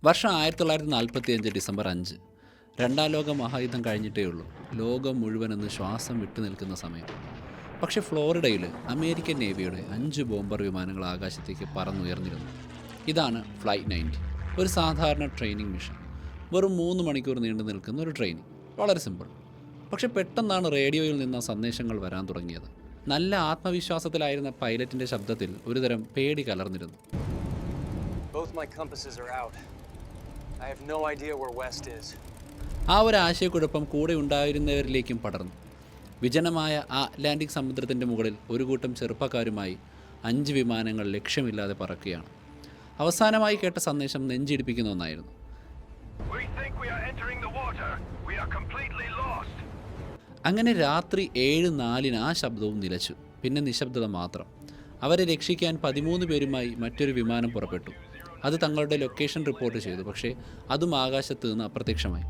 വർഷം 1945 ഡിസംബർ 5. രണ്ടാം ലോക മഹായുദ്ധം കഴിഞ്ഞിട്ടേ ഉള്ളൂ. ലോകം മുഴുവനൊന്ന് ശ്വാസം വിട്ടു നിൽക്കുന്ന സമയം. പക്ഷേ ഫ്ലോറിഡയിൽ അമേരിക്കൻ നേവിയുടെ 5 ബോംബർ വിമാനങ്ങൾ ആകാശത്തേക്ക് പറന്നുയർന്നിരുന്നു. ഇതാണ് ഫ്ലൈറ്റ് 90. ഒരു സാധാരണ ട്രെയിനിങ് മിഷൻ. വെറും 3 മണിക്കൂർ നീണ്ടു നിൽക്കുന്ന ഒരു ട്രെയിനിങ്. വളരെ സിമ്പിൾ. പക്ഷെ പെട്ടെന്നാണ് റേഡിയോയിൽ നിന്ന് സന്ദേശങ്ങൾ വരാൻ തുടങ്ങിയത്. നല്ല ആത്മവിശ്വാസത്തിലായിരുന്ന പൈലറ്റിൻ്റെ ശബ്ദത്തിൽ ഒരുതരം പേടി കലർന്നിരുന്നു. ആ ഒരു ആശയക്കുഴപ്പം കൂടെ ഉണ്ടായിരുന്നവരിലേക്കും പടർന്നു. വിജനമായ ആ അറ്റ്ലാന്റിക് സമുദ്രത്തിൻ്റെ മുകളിൽ ഒരു കൂട്ടം ചെറുപ്പക്കാരുമായി 5 വിമാനങ്ങൾ ലക്ഷ്യമില്ലാതെ പറക്കുകയാണ്. അവസാനമായി കേട്ട സന്ദേശം നെഞ്ചിടിപ്പിക്കുന്ന ഒന്നായിരുന്നു. അങ്ങനെ രാത്രി 7:04 ആ ശബ്ദവും നിലച്ചു. പിന്നെ നിശബ്ദത മാത്രം. അവരെ രക്ഷിക്കാൻ 13 പേരുമായി മറ്റൊരു വിമാനം പുറപ്പെട്ടു. അത് തങ്ങളുടെ ലൊക്കേഷൻ റിപ്പോർട്ട് ചെയ്തു. പക്ഷേ അതും ആകാശത്ത് നിന്ന് അപ്രത്യക്ഷമായി.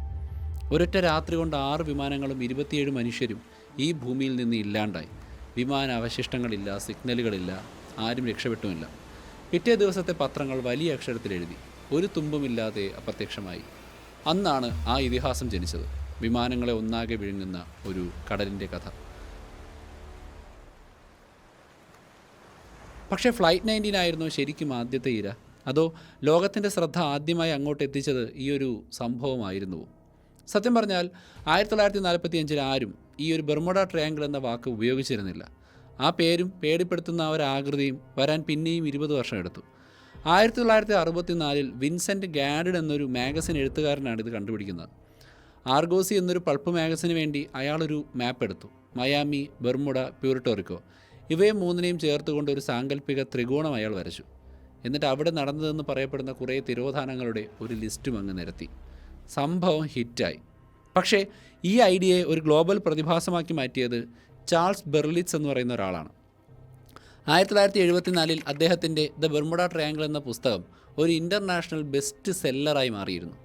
ഒരൊറ്റ രാത്രി കൊണ്ട് 6 വിമാനങ്ങളും 27 മനുഷ്യരും ഈ ഭൂമിയിൽ നിന്ന് ഇല്ലാണ്ടായി. വിമാന അവശിഷ്ടങ്ങളില്ല, സിഗ്നലുകളില്ല, ആരും രക്ഷപ്പെട്ടുമില്ല. പിറ്റേ ദിവസത്തെ പത്രങ്ങൾ വലിയ അക്ഷരത്തിൽ എഴുതി, ഒരു തുമ്പുമില്ലാതെ അപ്രത്യക്ഷമായി. അന്നാണ് ആ ഇതിഹാസം ജനിച്ചത്. വിമാനങ്ങളെ ഒന്നാകെ വിഴുങ്ങുന്ന ഒരു കടലിൻ്റെ കഥ. പക്ഷേ ഫ്ലൈറ്റ് 19 ആയിരുന്നോ ശരിക്കും ആദ്യത്തെ ഇര? അതോ ലോകത്തിൻ്റെ ശ്രദ്ധ ആദ്യമായി അങ്ങോട്ട് എത്തിച്ചത് ഈ ഒരു സംഭവമായിരുന്നുവോ? സത്യം പറഞ്ഞാൽ 1945 ആരും ഈ ഒരു ബെർമുഡ ട്രയാങ്കിൾ എന്ന വാക്ക് ഉപയോഗിച്ചിരുന്നില്ല. ആ പേരും പേടിപ്പെടുത്തുന്ന ഒരാകൃതിയും വരാൻ പിന്നെയും 20 വർഷം എടുത്തു. 1964 വിൻസെൻ്റ് ഗാഡിഡ് എന്നൊരു മാഗസിൻ എഴുത്തുകാരനാണ് ഇത് കണ്ടുപിടിക്കുന്നത്. ആർഗോസി എന്നൊരു പൾപ്പ് മാഗസിന് വേണ്ടി അയാളൊരു മാപ്പ് എടുത്തു. മയാമി, ബെർമുഡ, പ്യൂർട്ടോറിക്കോ ഇവയെ മൂന്നിനെയും ചേർത്തുകൊണ്ട് ഒരു സാങ്കല്പിക ത്രികോണം അയാൾ വരച്ചു. എന്നിട്ട് അവിടെ നടന്നതെന്ന് പറയപ്പെടുന്ന കുറേ തിരോധാനങ്ങളുടെ ഒരു ലിസ്റ്റും അങ്ങ് നിരത്തി. സംഭവം ഹിറ്റായി. പക്ഷേ ഈ ഐഡിയയെ ഒരു ഗ്ലോബൽ പ്രതിഭാസമാക്കി മാറ്റിയത് ചാൾസ് ബെർലിറ്റ്സ് എന്ന് പറയുന്ന ഒരാളാണ്. 1974 അദ്ദേഹത്തിൻ്റെ ദ ബെർമുഡ ട്രയാങ്കിൾ എന്ന പുസ്തകം ഒരു ഇൻ്റർനാഷണൽ ബെസ്റ്റ് സെല്ലറായി മാറിയിരുന്നു.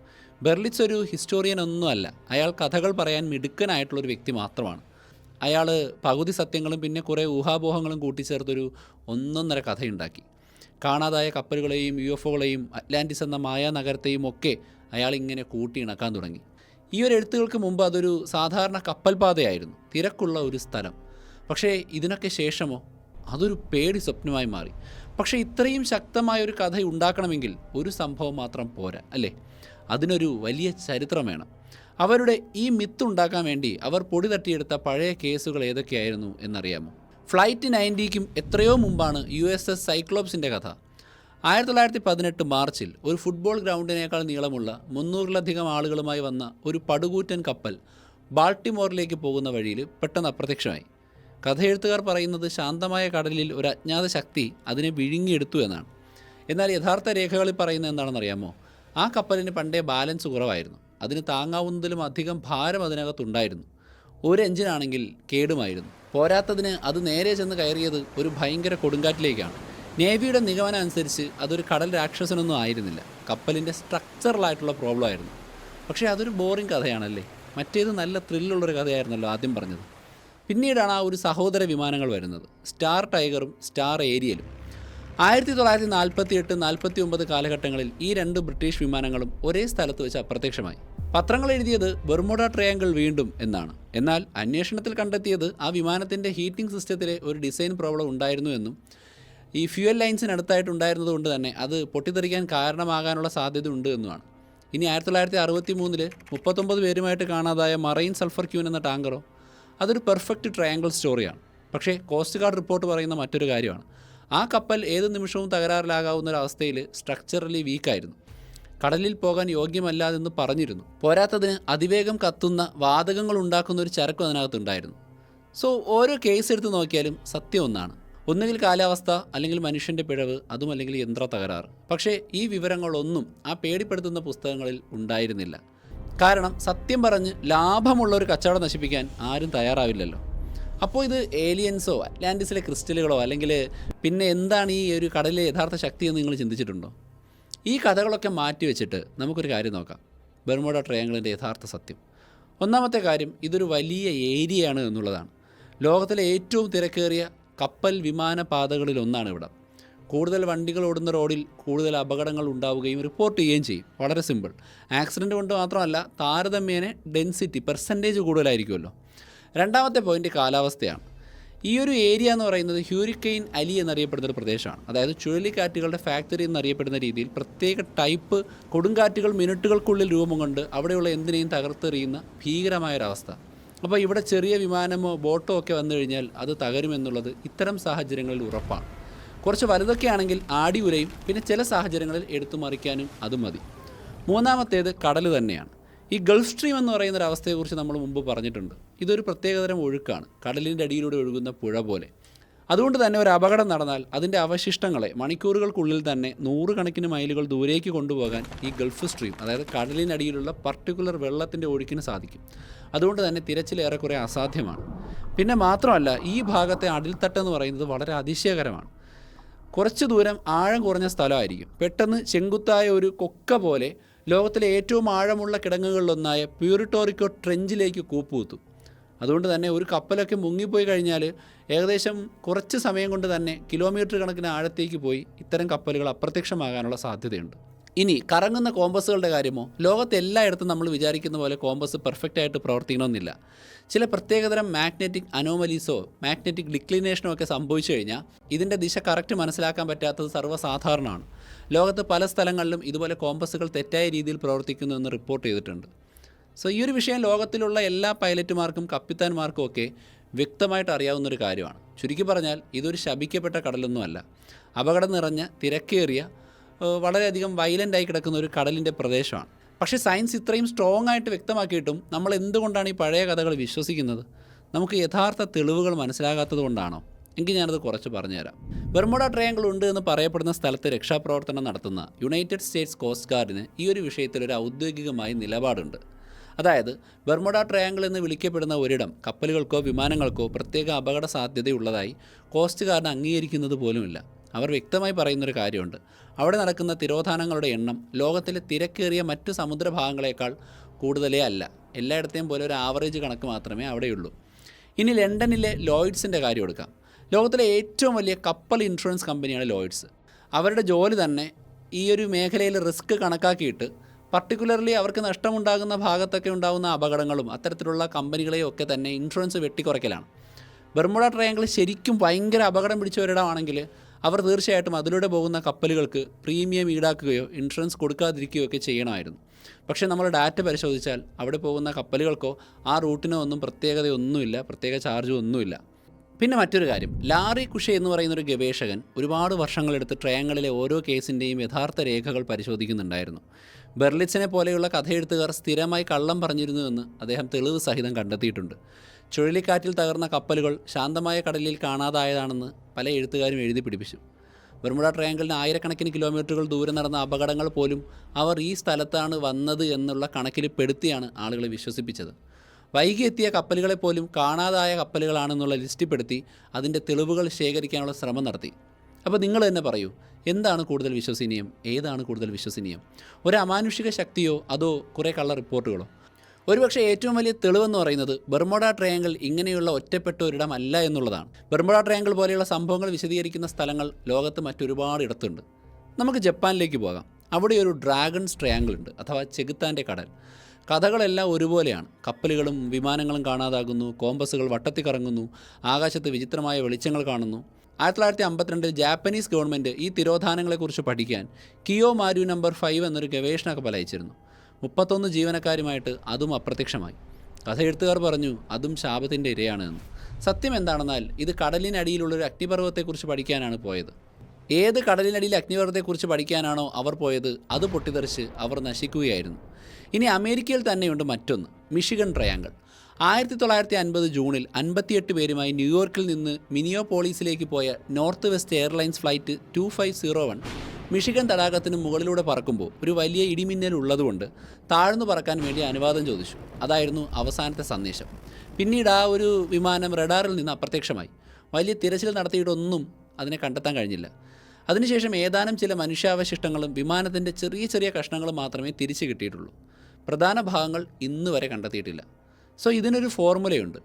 ബെർലിറ്റ്സ് ഒരു ഹിസ്റ്റോറിയൻ ഒന്നുമല്ല. അയാൾ കഥകൾ പറയാൻ മിടുക്കനായിട്ടുള്ളൊരു വ്യക്തി മാത്രമാണ്. അയാൾ പകുതി സത്യങ്ങളും പിന്നെ കുറേ ഊഹാപോഹങ്ങളും കൂട്ടിച്ചേർത്തൊരു 1.5 കഥയുണ്ടാക്കി. കാണാതായ കപ്പലുകളെയും UFOകളെയും അറ്റ്ലാന്റിസ് എന്ന മായാനഗരത്തെയും ഒക്കെ അയാൾ ഇങ്ങനെ കൂട്ടിയിണക്കാൻ തുടങ്ങി. ഈ ഒരു എഴുത്തുകൾക്ക് മുമ്പ് അതൊരു സാധാരണ കപ്പൽ പാതയായിരുന്നു, തിരക്കുള്ള ഒരു സ്ഥലം. പക്ഷേ ഇതിനൊക്കെ ശേഷമോ അതൊരു പേടി സ്വപ്നമായി മാറി. പക്ഷേ ഇത്രയും ശക്തമായൊരു കഥ ഉണ്ടാക്കണമെങ്കിൽ ഒരു സംഭവം മാത്രം പോരാ, അല്ലേ? അതിനൊരു വലിയ ചരിത്രം വേണം. അവരുടെ ഈ മിത്ത് ഉണ്ടാക്കാൻ വേണ്ടി അവർ പൊടി തട്ടിയെടുത്ത പഴയ കേസുകൾ ഏതൊക്കെയായിരുന്നു എന്നറിയാമോ? ഫ്ലൈറ്റ് 90ക്കും എത്രയോ മുമ്പാണ് USS സൈക്ലോപ്സിൻ്റെ കഥ. 1918 മാർച്ചിൽ ഒരു ഫുട്ബോൾ ഗ്രൗണ്ടിനേക്കാൾ നീളമുള്ള 300-ലധികം ആളുകളുമായി വന്ന ഒരു പടുകൂറ്റൻ കപ്പൽ ബാൾട്ടിമോറിലേക്ക് പോകുന്ന വഴിയിൽ പെട്ടെന്ന് അപ്രത്യക്ഷമായി. കഥയെഴുത്തുകാർ പറയുന്നത് ശാന്തമായ കടലിൽ ഒരു അജ്ഞാത ശക്തി അതിനെ വിഴുങ്ങിയെടുത്തു എന്നാണ്. എന്നാൽ യഥാർത്ഥ രേഖകളിൽ പറയുന്നത് എന്താണെന്നറിയാമോ? ആ കപ്പലിന് പണ്ടേ ബാലൻസ് കുറവായിരുന്നു. അതിന് താങ്ങാവുന്നതിലും അധികം ഭാരം അതിനകത്തുണ്ടായിരുന്നു. ഒരു എഞ്ചിനാണെങ്കിൽ കേടുമായിരുന്നു. പോരാത്തതിന് അത് നേരെ ചെന്ന് കയറിയത് ഒരു ഭയങ്കര കൊടുങ്കാറ്റിലേക്കാണ്. നേവിയുടെ നിഗമനം അനുസരിച്ച് അതൊരു കടൽ രാക്ഷസനൊന്നും ആയിരുന്നില്ല, കപ്പലിൻ്റെ സ്ട്രക്ചറലായിട്ടുള്ള പ്രോബ്ലം ആയിരുന്നു. പക്ഷേ അതൊരു ബോറിംഗ് കഥയാണല്ലേ. മറ്റേത് നല്ല ത്രില്ലുള്ളൊരു കഥയായിരുന്നല്ലോ ആദ്യം പറഞ്ഞത്. പിന്നീടാണ് ആ ഒരു സഹോദര വിമാനങ്ങൾ വരുന്നത്, സ്റ്റാർ ടൈഗറും സ്റ്റാർ ഏരിയലും. 1948-49 കാലഘട്ടങ്ങളിൽ ഈ 2 ബ്രിട്ടീഷ് വിമാനങ്ങളും ഒരേ സ്ഥലത്ത് വെച്ച് അപ്രത്യക്ഷമായി. പത്രങ്ങൾ എഴുതിയത് ബെർമുഡ ട്രയാങ്കിൾ വീണ്ടും എന്നാണ്. എന്നാൽ അന്വേഷണത്തിൽ കണ്ടെത്തിയത് ആ വിമാനത്തിൻ്റെ ഹീറ്റിംഗ് സിസ്റ്റത്തിലെ ഒരു ഡിസൈൻ പ്രോബ്ലം ഉണ്ടായിരുന്നു എന്നും ഈ ഫ്യൂവൽ ലൈൻസിനടുത്തായിട്ടുണ്ടായിരുന്നത് കൊണ്ട് തന്നെ അത് പൊട്ടിത്തെറിക്കാൻ കാരണമാകാനുള്ള സാധ്യത ഉണ്ട് എന്നുമാണ്. ഇനി 1963 39 പേരുമായിട്ട് കാണാതായ മറൈൻ സൾഫർ ക്യൂൻ എന്ന ടാങ്കറോ? അതൊരു പെർഫെക്റ്റ് ട്രയാങ്കിൾ സ്റ്റോറിയാണ്. പക്ഷേ കോസ്റ്റ് ഗാർഡ് റിപ്പോർട്ട് പറയുന്ന മറ്റൊരു കാര്യമാണ്, ആ കപ്പൽ ഏത് നിമിഷവും തകരാറിലാകാവുന്ന ഒരവസ്ഥയിൽ സ്ട്രക്ചറലി വീക്കായിരുന്നു. കടലിൽ പോകാൻ യോഗ്യമല്ലാതെന്ന് പറഞ്ഞിരുന്നു. പോരാത്തതിന് അതിവേഗം കത്തുന്ന വാതകങ്ങൾ ഉണ്ടാക്കുന്ന ഒരു ചരക്കും അതിനകത്തുണ്ടായിരുന്നു. സോ ഓരോ കേസ് എടുത്ത് നോക്കിയാലും സത്യം ഒന്നാണ്. ഒന്നുകിൽ കാലാവസ്ഥ, അല്ലെങ്കിൽ മനുഷ്യൻ്റെ പിഴവ്, അതുമല്ലെങ്കിൽ യന്ത്ര തകരാറ്. പക്ഷേ ഈ വിവരങ്ങളൊന്നും ആ പേടിപ്പെടുത്തുന്ന പുസ്തകങ്ങളിൽ ഉണ്ടായിരുന്നില്ല. കാരണം സത്യം പറഞ്ഞ് ലാഭമുള്ളൊരു കച്ചവടം നശിപ്പിക്കാൻ ആരും തയ്യാറാവില്ലല്ലോ. അപ്പോൾ ഇത് ഏലിയൻസോ അറ്റ്ലാന്റിസിലെ ക്രിസ്റ്റലുകളോ അല്ലെങ്കിൽ പിന്നെ എന്താണ് ഈ ഒരു കടലിലെ യഥാർത്ഥ ശക്തിയെന്ന് നിങ്ങൾ ചിന്തിച്ചിട്ടുണ്ടോ? ഈ കഥകളൊക്കെ മാറ്റി വെച്ചിട്ട് നമുക്കൊരു കാര്യം നോക്കാം, ബെർമുഡ ട്രയാങ്കിളിൻ്റെ യഥാർത്ഥ സത്യം. ഒന്നാമത്തെ കാര്യം, ഇതൊരു വലിയ ഏരിയയാണ് എന്നുള്ളതാണ്. ലോകത്തിലെ ഏറ്റവും തിരക്കേറിയ കപ്പൽ വിമാന പാതകളിലൊന്നാണ് ഇവിടം. കൂടുതൽ വണ്ടികൾ ഓടുന്ന റോഡിൽ കൂടുതൽ അപകടങ്ങൾ ഉണ്ടാവുകയും റിപ്പോർട്ട് ചെയ്യുകയും ചെയ്യും. വളരെ സിമ്പിൾ. ആക്സിഡൻറ്റ് കൊണ്ട് മാത്രമല്ല, താരതമ്യേന ഡെൻസിറ്റി പെർസെൻറ്റേജ് കൂടുതലായിരിക്കുമല്ലോ. രണ്ടാമത്തെ പോയിൻ്റ് കാലാവസ്ഥയാണ്. ഈ ഒരു ഏരിയ എന്ന് പറയുന്നത് ഹ്യൂരിക്കെയിൻ അലി എന്നറിയപ്പെടുന്നൊരു പ്രദേശമാണ്. അതായത് ചുഴലിക്കാറ്റുകളുടെ ഫാക്ടറി എന്നറിയപ്പെടുന്ന രീതിയിൽ പ്രത്യേക ടൈപ്പ് കൊടുങ്കാറ്റുകൾ മിനിറ്റുകൾക്കുള്ളിൽ രൂപം കൊണ്ട് അവിടെയുള്ള എന്തിനേയും തകർത്തെറിയുന്ന ഭീകരമായൊരവസ്ഥ. അപ്പോൾ ഇവിടെ ചെറിയ വിമാനമോ ബോട്ടോ ഒക്കെ വന്നു കഴിഞ്ഞാൽ അത് തകരുമെന്നുള്ളത് ഇത്തരം സാഹചര്യങ്ങളിൽ ഉറപ്പാണ്. കുറച്ച് വലുതൊക്കെ ആണെങ്കിൽ ആടി ഉലയും, പിന്നെ ചില സാഹചര്യങ്ങളിൽ എടുത്തു മറിക്കാനും അതും മതി. മൂന്നാമത്തേത് കടൽ തന്നെയാണ്. ഈ ഗൾഫ് സ്ട്രീം എന്ന് പറയുന്ന ഒരു അവസ്ഥയെക്കുറിച്ച് നമ്മൾ മുമ്പ് പറഞ്ഞിട്ടുണ്ട്. ഇതൊരു പ്രത്യേകതരം ഒഴുക്കാണ്, കടലിൻ്റെ അടിയിലൂടെ ഒഴുകുന്ന പുഴ പോലെ. അതുകൊണ്ട് തന്നെ ഒരു അപകടം നടന്നാൽ അതിൻ്റെ അവശിഷ്ടങ്ങളെ മണിക്കൂറുകൾക്കുള്ളിൽ തന്നെ 100 കണക്കിന് മൈലുകൾ ദൂരേക്ക് കൊണ്ടുപോകാൻ ഈ ഗൾഫ് സ്ട്രീം, അതായത് കടലിനടിയിലുള്ള പർട്ടിക്കുലർ വെള്ളത്തിൻ്റെ ഒഴുക്കിന് സാധിക്കും. അതുകൊണ്ട് തന്നെ തിരച്ചിൽ ഏറെക്കുറെ അസാധ്യമാണ്. പിന്നെ മാത്രമല്ല, ഈ ഭാഗത്തെ അടിൽത്തട്ടെന്ന് പറയുന്നത് വളരെ അതിശയകരമാണ്. കുറച്ച് ദൂരം ആഴം കുറഞ്ഞ സ്ഥലമായിരിക്കും. പെട്ടെന്ന് ചെങ്കുത്തായ ഒരു കൊക്ക പോലെ ലോകത്തിലെ ഏറ്റവും ആഴമുള്ള കിടങ്ങുകളിലൊന്നായ പ്യൂരിട്ടോറിക്കോ ട്രെഞ്ചിലേക്ക് കൂപ്പുകുത്തും. അതുകൊണ്ട് തന്നെ ഒരു കപ്പലൊക്കെ മുങ്ങിപ്പോയി കഴിഞ്ഞാൽ ഏകദേശം കുറച്ച് സമയം കൊണ്ട് തന്നെ കിലോമീറ്റർ കണക്കിന് ആഴത്തേക്ക് പോയി ഇത്തരം കപ്പലുകൾ അപ്രത്യക്ഷമാകാനുള്ള സാധ്യതയുണ്ട്. ഇനി കറങ്ങുന്ന കോമ്പസുകളുടെ കാര്യമോ, ലോകത്ത് എല്ലായിടത്തും നമ്മൾ വിചാരിക്കുന്ന പോലെ കോമ്പസ് പെർഫെക്റ്റ് ആയിട്ട് പ്രവർത്തിക്കണമെന്നില്ല. ചില പ്രത്യേകതരം മാഗ്നറ്റിക് അനോമലീസോ മാഗ്നറ്റിക് ഡിക്ലിനേഷനോ ഒക്കെ സംഭവിച്ചു കഴിഞ്ഞാൽ ഇതിൻ്റെ ദിശ കറക്റ്റ് മനസ്സിലാക്കാൻ പറ്റാത്തത് സർവ്വസാധാരണമാണ്. ലോകത്ത് പല സ്ഥലങ്ങളിലും ഇതുപോലെ കോമ്പസുകൾ തെറ്റായ രീതിയിൽ പ്രവർത്തിക്കുന്നു എന്ന് റിപ്പോർട്ട് ചെയ്തിട്ടുണ്ട്. സോ ഈ ഒരു വിഷയം ലോകത്തിലുള്ള എല്ലാ പൈലറ്റുമാർക്കും കപ്പിത്താന്മാർക്കും ഒക്കെ വ്യക്തമായിട്ട് അറിയാവുന്നൊരു കാര്യമാണ്. ചുരുക്കി പറഞ്ഞാൽ ഇതൊരു ശപിക്കപ്പെട്ട കടലൊന്നുമല്ല. അപകടം നിറഞ്ഞ തിരക്കേറിയ വളരെയധികം വയലൻ്റായി കിടക്കുന്ന ഒരു കടലിൻ്റെ പ്രദേശമാണ്. പക്ഷേ സയൻസ് ഇത്രയും സ്ട്രോങ് ആയിട്ട് വ്യക്തമാക്കിയിട്ടും നമ്മൾ എന്തുകൊണ്ടാണ് ഈ പഴയ കഥകൾ വിശ്വസിക്കുന്നത്? നമുക്ക് യഥാർത്ഥ തെളിവുകൾ മനസ്സിലാകാത്തത് കൊണ്ടാണോ? എങ്കിൽ ഞാനത് കുറച്ച് പറഞ്ഞുതരാം. ബെർമുഡ ട്രയാങ്കിൾ ഉണ്ട് എന്ന് പറയപ്പെടുന്ന സ്ഥലത്ത് രക്ഷാപ്രവർത്തനം നടത്തുന്ന യുണൈറ്റഡ് സ്റ്റേറ്റ്സ് കോസ്റ്റ് ഗാർഡിന് ഈ ഒരു വിഷയത്തിൽ ഒരു ഔദ്യോഗികമായ നിലപാടുണ്ട്. അതായത് ബെർമുഡ ട്രയാങ്കിൾ എന്ന് വിളിക്കപ്പെടുന്ന ഒരിടം കപ്പലുകൾക്കോ വിമാനങ്ങൾക്കോ പ്രത്യേക അപകട സാധ്യതയുള്ളതായി കോസ്റ്റ് ഗാർഡ് അംഗീകരിക്കുന്നത് പോലുമില്ല. അവർ വ്യക്തമായി പറയുന്നൊരു കാര്യമുണ്ട്. അവിടെ നടക്കുന്ന തിരോധാനങ്ങളുടെ എണ്ണം ലോകത്തിലെ തിരക്കേറിയ മറ്റു സമുദ്രഭാഗങ്ങളേക്കാൾ കൂടുതലേ അല്ല. എല്ലായിടത്തെയും പോലെ ഒരു ആവറേജ് കണക്ക് മാത്രമേ അവിടെയുള്ളൂ. ഇനി ലണ്ടനിലെ ലോയിഡ്സിൻ്റെ കാര്യം എടുക്കാം. ലോകത്തിലെ ഏറ്റവും വലിയ കപ്പൽ ഇൻഷുറൻസ് കമ്പനിയാണ് ലോയിഡ്സ്. അവരുടെ ജോലി തന്നെ ഈ ഒരു മേഖലയിൽ റിസ്ക് കണക്കാക്കിയിട്ട് പർട്ടിക്കുലർലി അവർക്ക് നഷ്ടമുണ്ടാകുന്ന ഭാഗത്തൊക്കെ ഉണ്ടാകുന്ന അപകടങ്ങളും അത്തരത്തിലുള്ള കമ്പനികളെയും ഒക്കെ തന്നെ ഇൻഷുറൻസ് വെട്ടിക്കുറയ്ക്കലാണ്. ബെർമുഡ ട്രയാങ്കിൾ ശരിക്കും ഭയങ്കര അപകടം പിടിച്ച ഒരിടമാണെങ്കിൽ അവർ തീർച്ചയായിട്ടും അതിലൂടെ പോകുന്ന കപ്പലുകൾക്ക് പ്രീമിയം ഈടാക്കുകയോ ഇൻഷുറൻസ് കൊടുക്കാതിരിക്കുകയോ ഒക്കെ ചെയ്യണമായിരുന്നു. പക്ഷേ നമ്മൾ ഡാറ്റ പരിശോധിച്ചാൽ അവിടെ പോകുന്ന കപ്പലുകൾക്കോ ആ റൂട്ടിനോ ഒന്നും പ്രത്യേകതയൊന്നുമില്ല, പ്രത്യേക ചാർജും ഒന്നുമില്ല. പിന്നെ മറ്റൊരു കാര്യം, ലാറി കുഷെ എന്ന് പറയുന്നൊരു ഗവേഷകൻ ഒരുപാട് വർഷങ്ങളെടുത്ത് ട്രയാങ്കിളിലെ ഓരോ കേസിൻ്റെയും യഥാർത്ഥ രേഖകൾ പരിശോധിക്കുന്നുണ്ടായിരുന്നു. ബെർലിറ്റ്സിനെ പോലെയുള്ള കഥയെഴുത്തുകാർ സ്ഥിരമായി കള്ളം പറഞ്ഞിരുന്നുവെന്ന് അദ്ദേഹം തെളിവ് സഹിതം കണ്ടെത്തിയിട്ടുണ്ട്. ചുഴലിക്കാറ്റിൽ തകർന്ന കപ്പലുകൾ ശാന്തമായ കടലിൽ കാണാതായതാണെന്ന് പല എഴുത്തുകാരും എഴുതി പിടിപ്പിച്ചു. ബെർമുഡ ട്രയാങ്കിളിന് ആയിരക്കണക്കിന് കിലോമീറ്ററുകൾ ദൂരെ നടന്ന അപകടങ്ങൾ പോലും അവർ ഈ സ്ഥലത്താണ് വന്നത് എന്നുള്ള കണക്കിൽ പെടുത്തിയാണ് ആളുകളെ വിശ്വസിപ്പിച്ചത്. വൈകി എത്തിയ കപ്പലുകളെപ്പോലും കാണാതായ കപ്പലുകളാണെന്നുള്ള ലിസ്റ്റിൽപ്പെടുത്തി അതിൻ്റെ തെളിവുകൾ ശേഖരിക്കാനുള്ള ശ്രമം നടത്തി. അപ്പോൾ നിങ്ങൾ തന്നെ പറയൂ, എന്താണ് കൂടുതൽ വിശ്വസനീയം, ഏതാണ് കൂടുതൽ വിശ്വസനീയം? ഒരു അമാനുഷിക ശക്തിയോ അതോ കുറേ കള്ള റിപ്പോർട്ടുകളോ? ഒരുപക്ഷെ ഏറ്റവും വലിയ തെളിവെന്ന് പറയുന്നത് ബെർമുഡ ട്രയാങ്കിൾ ഇങ്ങനെയുള്ള ഒറ്റപ്പെട്ട ഒരിടമല്ല എന്നുള്ളതാണ്. ബെർമുഡ ട്രയാങ്കിൾ പോലെയുള്ള സംഭവങ്ങൾ വിശദീകരിക്കുന്ന സ്ഥലങ്ങൾ ലോകത്ത് മറ്റൊരുപാട് ഇടത്തുണ്ട്. നമുക്ക് ജപ്പാനിലേക്ക് പോകാം. അവിടെ ഒരു ഡ്രാഗൺസ് ട്രയാങ്കിൾ ഉണ്ട്, അഥവാ ചെകുത്താൻ്റെ കടൽ. കഥകളെല്ലാം ഒരുപോലെയാണ്. കപ്പലുകളും വിമാനങ്ങളും കാണാതാകുന്നു, കോമ്പസുകൾ വട്ടത്തിൽ കറങ്ങുന്നു, ആകാശത്ത് വിചിത്രമായ വെളിച്ചങ്ങൾ കാണുന്നു. 1952 ജാപ്പനീസ് ഗവൺമെൻറ് ഈ തിരോധാനങ്ങളെക്കുറിച്ച് പഠിക്കാൻ കിയോമാരു നമ്പർ 5 എന്നൊരു ഗവേഷണ കപ്പൽ അയച്ചിരുന്നു. 31 ജീവനക്കാരുമായിട്ട് അതും അപ്രത്യക്ഷമായി. കഥയെഴുത്തുകാർ പറഞ്ഞു അതും ശാപത്തിൻ്റെ ഇരയാണ് എന്ന്. സത്യം എന്താണെന്നാൽ ഇത് കടലിനടിയിലുള്ളൊരു അഗ്നിപർവ്വതത്തെക്കുറിച്ച് പഠിക്കാനാണ് പോയത്. ഏത് കടലിനടിയിലെ അഗ്നിപർവ്വതത്തെക്കുറിച്ച് പഠിക്കാനാണോ അവർ പോയത് അത് പൊട്ടിത്തെറിച്ച് അവർ നശിക്കുകയായിരുന്നു. ഇനി അമേരിക്കയിൽ തന്നെയുണ്ട് മറ്റൊന്ന്, മിഷിഗൺ ട്രയാങ്കിൾ. 1950 ജൂണിൽ 58 പേരുമായി ന്യൂയോർക്കിൽ നിന്ന് മിനിയോപോളീസിലേക്ക് പോയ north west airlines flight 2501 Michigan തടാകത്തിന് മുകളിലൂടെ പറക്കുമ്പോൾ ഒരു വലിയ ഇടിമിന്നൽ ഉള്ളതുകൊണ്ട് താഴ്ന്നു പറക്കാൻ വേണ്ടി അനുവാദം ചോദിച്ചു. അതായിരുന്നു അവസാനത്തെ സന്ദേശം. പിന്നീട് ആ ഒരു വിമാനം റഡാറിൽ നിന്ന് അപ്രത്യക്ഷമായി. വലിയ തിരച്ചിൽ നടത്തിയിട്ടൊന്നും അതിനെ കണ്ടെത്താൻ കഴിഞ്ഞില്ല. അതിനുശേഷം ഏതാനും ചില മനുഷ്യാവശിഷ്ടങ്ങളും വിമാനത്തിൻ്റെ ചെറിയ ചെറിയ കഷ്ണങ്ങളും മാത്രമേ തിരിച്ചു കിട്ടിയിട്ടുള്ളൂ. പ്രധാന ഭാഗങ്ങൾ ഇന്ന് വരെ കണ്ടെത്തിയിട്ടില്ല. സോ ഇതിനൊരു ഫോർമുലയുണ്ട്.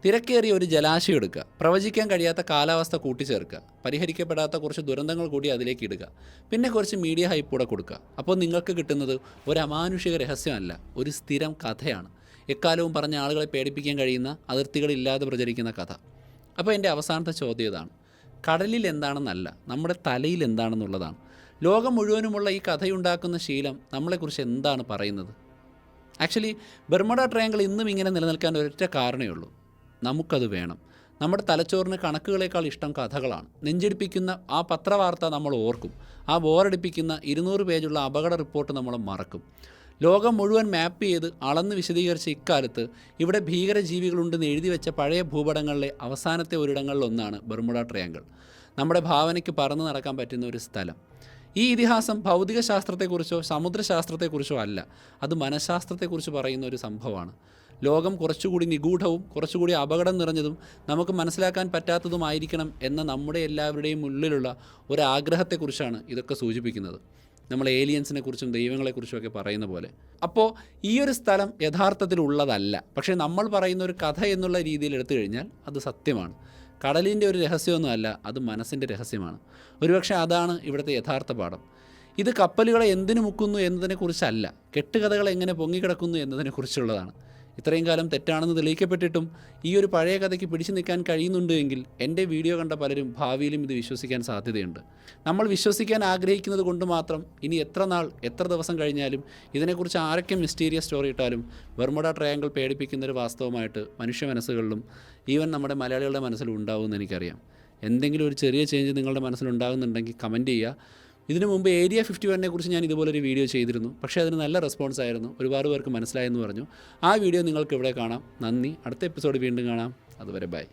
തിരക്കേറിയ ഒരു ജലാശയം എടുക്കുക, പ്രവചിക്കാൻ കഴിയാത്ത കാലാവസ്ഥ കൂട്ടിച്ചേർക്കുക, പരിഹരിക്കപ്പെടാത്ത കുറച്ച് ദുരന്തങ്ങൾ കൂടി അതിലേക്ക് ഇടുക, പിന്നെ കുറച്ച് മീഡിയ ഹൈപ്പ് കൂടെ കൊടുക്കുക. അപ്പോൾ നിങ്ങൾക്ക് കിട്ടുന്നത് ഒരു അമാനുഷിക രഹസ്യമല്ല, ഒരു സ്ഥിരം കഥയാണ്. എക്കാലവും പറഞ്ഞ ആളുകളെ പേടിപ്പിക്കാൻ കഴിയുന്ന, അതിർത്തികളില്ലാതെ പ്രചരിക്കുന്ന കഥ. അപ്പോൾ എൻ്റെ അവസാനത്തെ ചോദ്യം ഇതാണ്: കടലിൽ എന്താണെന്നല്ല, നമ്മുടെ തലയിൽ എന്താണെന്നുള്ളതാണ്. ലോകം മുഴുവനുമുള്ള ഈ കഥയുണ്ടാക്കുന്ന ശീലം നമ്മളെക്കുറിച്ച് എന്താണ് പറയുന്നത്? ആക്ച്വലി ബർമുഡ ട്രയാങ്കിൾ ഇന്നും ഇങ്ങനെ നിലനിൽക്കാൻ ഒരൊറ്റ കാരണമേ ഉള്ളൂ: നമുക്കത് വേണം. നമ്മുടെ തലച്ചോറിന് കണക്കുകളേക്കാൾ ഇഷ്ടം കഥകളാണ്. നെഞ്ചിടിപ്പിക്കുന്ന ആ പത്രവാർത്ത നമ്മൾ ഓർക്കും, ആ ബോറടിപ്പിക്കുന്ന 200 പേജുള്ള അപകട റിപ്പോർട്ട് നമ്മൾ മറക്കും. ലോകം മുഴുവൻ മാപ്പ് ചെയ്ത് അളന്ന് വിശദീകരിച്ച ഇക്കാലത്ത് ഇവിടെ ഭീകരജീവികളുണ്ടെന്ന് എഴുതി വെച്ച പഴയ ഭൂപടങ്ങളിലെ അവസാനത്തെ ഒരിടങ്ങളിലൊന്നാണ് ബർമുഡ ട്രയാങ്കിൾ. നമ്മുടെ ഭാവനയ്ക്ക് പറന്നു നടക്കാൻ പറ്റുന്ന ഒരു സ്ഥലം. ഈ ഇതിഹാസം ഭൗതികശാസ്ത്രത്തെക്കുറിച്ചോ സമുദ്രശാസ്ത്രത്തെക്കുറിച്ചോ അല്ല, അത് മനഃശാസ്ത്രത്തെക്കുറിച്ച് പറയുന്ന ഒരു സംഭവമാണ്. ലോകം കുറച്ചുകൂടി നിഗൂഢവും കുറച്ചുകൂടി അപകടം നിറഞ്ഞതും നമുക്ക് മനസ്സിലാക്കാൻ പറ്റാത്തതുമായിരിക്കണം എന്ന നമ്മുടെ എല്ലാവരുടെയും ഉള്ളിലുള്ള ഒരാഗ്രഹത്തെക്കുറിച്ചാണ് ഇതൊക്കെ സൂചിപ്പിക്കുന്നത്. നമ്മൾ ഏലിയൻസിനെ കുറിച്ചും ദൈവങ്ങളെക്കുറിച്ചുമൊക്കെ പറയുന്ന പോലെ. അപ്പോൾ ഈ ഒരു സ്ഥലം യഥാർത്ഥത്തിലുള്ളതല്ല, പക്ഷേ നമ്മൾ പറയുന്ന ഒരു കഥ എന്നുള്ള രീതിയിൽ എടുത്തു കഴിഞ്ഞാൽ അത് സത്യമാണ്. കടലിൻ്റെ ഒരു രഹസ്യമൊന്നുമല്ല, അത് മനസ്സിൻ്റെ രഹസ്യമാണ്. ഒരുപക്ഷെ അതാണ് ഇവിടുത്തെ യഥാർത്ഥ പാഠം. ഇത് കപ്പലുകളെ എന്തിനു മുക്കുന്നു എന്നതിനെക്കുറിച്ചല്ല, കെട്ടുകഥകൾ എങ്ങനെ പൊങ്ങിക്കിടക്കുന്നു എന്നതിനെക്കുറിച്ചുള്ളതാണ്. ഇത്രയും കാലം തെറ്റാണെന്ന് തെളിയിക്കപ്പെട്ടിട്ടും ഈ ഒരു പഴയ കഥയ്ക്ക് പിടിച്ചു നിൽക്കാൻ കഴിയുന്നുണ്ട് എങ്കിൽ എൻ്റെ വീഡിയോ കണ്ട പലരും ഭാവിയിലും ഇത് വിശ്വസിക്കാൻ സാധ്യതയുണ്ട്. നമ്മൾ വിശ്വസിക്കാൻ ആഗ്രഹിക്കുന്നത് കൊണ്ട് മാത്രം ഇനി എത്ര നാൾ, എത്ര ദിവസം കഴിഞ്ഞാലും ഇതിനെക്കുറിച്ച് ആരൊക്കെ മിസ്റ്റീരിയസ് സ്റ്റോറി ഇട്ടാലും ബർമുഡ ട്രയാങ്കിൾ പേടിപ്പിക്കുന്നൊരു വാസ്തവമായിട്ട് മനുഷ്യ മനസ്സുകളിലും ഈവൻ നമ്മുടെ മലയാളികളുടെ മനസ്സിലും ഉണ്ടാവുമെന്ന് എനിക്കറിയാം. എന്തെങ്കിലും ഒരു ചെറിയ ചേഞ്ച് നിങ്ങളുടെ മനസ്സിലുണ്ടാകുന്നുണ്ടെങ്കിൽ കമൻറ്റ് ചെയ്യുക. ഇതിനു മുമ്പ് ഏരിയ 51 കുറിച്ച് ഞാൻ ഇതുപോലൊരു വീഡിയോ ചെയ്തിരുന്നു, പക്ഷേ അതിന് നല്ല റെസ്പോൺസ് ആയിരുന്നു. ഒരുപാട് പേർക്ക് മനസ്സിലായെന്ന് പറഞ്ഞു. ആ വീഡിയോ നിങ്ങൾക്ക് ഇവിടെ കാണാം. നന്ദി. അടുത്ത എപ്പിസോഡ് വീണ്ടും കാണാം. അതുവരെ ബൈ.